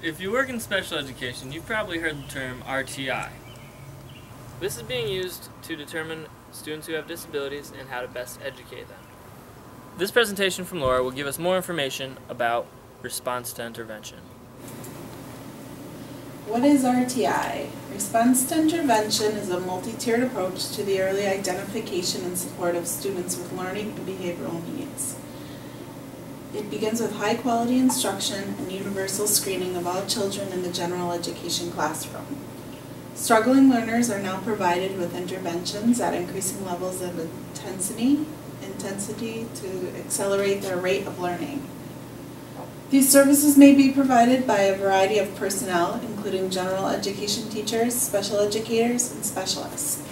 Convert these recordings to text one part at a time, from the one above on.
If you work in special education, you've probably heard the term RTI. This is being used to determine students who have disabilities and how to best educate them. This presentation from Laura will give us more information about response to intervention. What is RTI? Response to intervention is a multi-tiered approach to the early identification and support of students with learning and behavioral needs. It begins with high-quality instruction and universal screening of all children in the general education classroom. Struggling learners are now provided with interventions at increasing levels of intensity to accelerate their rate of learning. These services may be provided by a variety of personnel, including general education teachers, special educators, and specialists.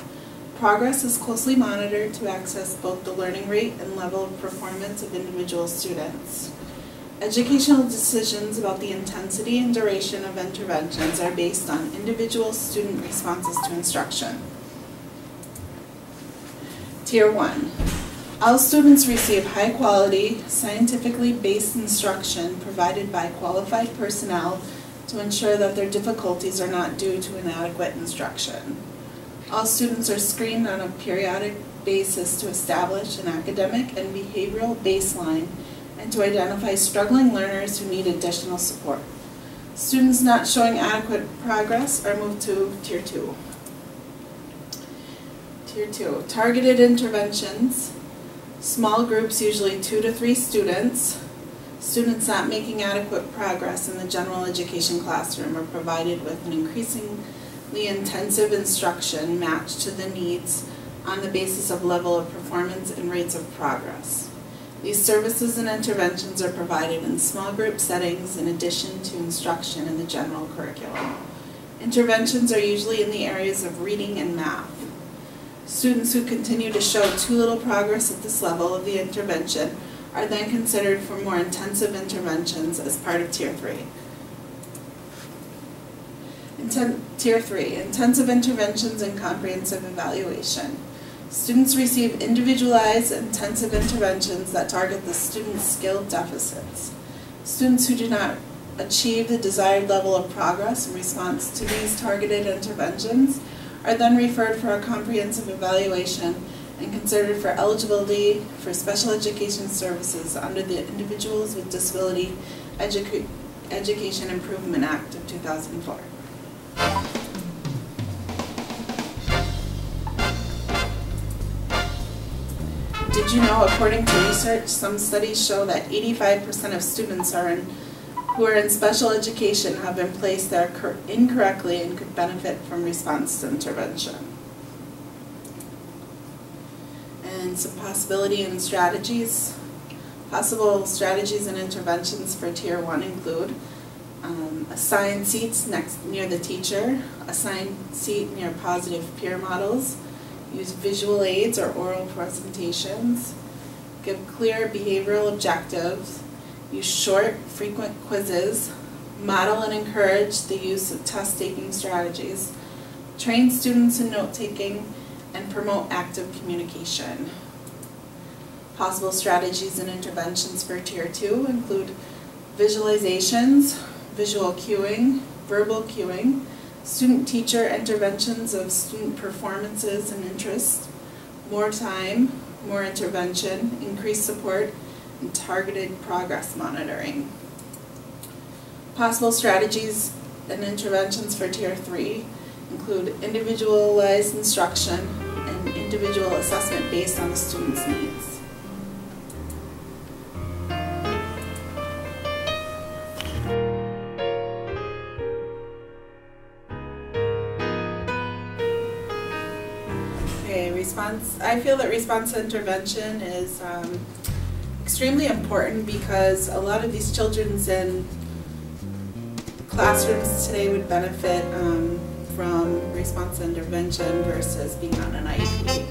Progress is closely monitored to access both the learning rate and level of performance of individual students. Educational decisions about the intensity and duration of interventions are based on individual student responses to instruction. Tier 1. All students receive high-quality, scientifically based instruction provided by qualified personnel to ensure that their difficulties are not due to inadequate instruction. All students are screened on a periodic basis to establish an academic and behavioral baseline and to identify struggling learners who need additional support. Students not showing adequate progress are moved to Tier 2. Tier 2, targeted interventions. Small groups, usually 2 to 3 students. Students not making adequate progress in the general education classroom are provided with an increasingly intensive instruction matched to the needs on the basis of level of performance and rates of progress. These services and interventions are provided in small group settings in addition to instruction in the general curriculum. Interventions are usually in the areas of reading and math. Students who continue to show too little progress at this level of the intervention are then considered for more intensive interventions as part of Tier 3. Tier 3, intensive interventions and comprehensive evaluation. Students receive individualized intensive interventions that target the student's skill deficits. Students who do not achieve the desired level of progress in response to these targeted interventions are then referred for a comprehensive evaluation and considered for eligibility for special education services under the Individuals with Disability Education Improvement Act of 2004. Did you know, according to research, some studies show that 85% of students who are in special education have been placed there incorrectly and could benefit from response to intervention. And some possibility and strategies. Possible strategies and interventions for Tier 1 include assign seats near the teacher, assign seat near positive peer models, use visual aids or oral presentations, give clear behavioral objectives, use short, frequent quizzes, model and encourage the use of test-taking strategies, train students in note-taking, and promote active communication. Possible strategies and interventions for Tier 2 include visualizations, visual cueing, verbal cueing, student-teacher interventions of student performances and interests, more time, more intervention, increased support, and targeted progress monitoring. Possible strategies and interventions for Tier 3 include individualized instruction and individual assessment based on the student's needs. I feel that response to intervention is extremely important because a lot of these children's in classrooms today would benefit from response to intervention versus being on an IEP.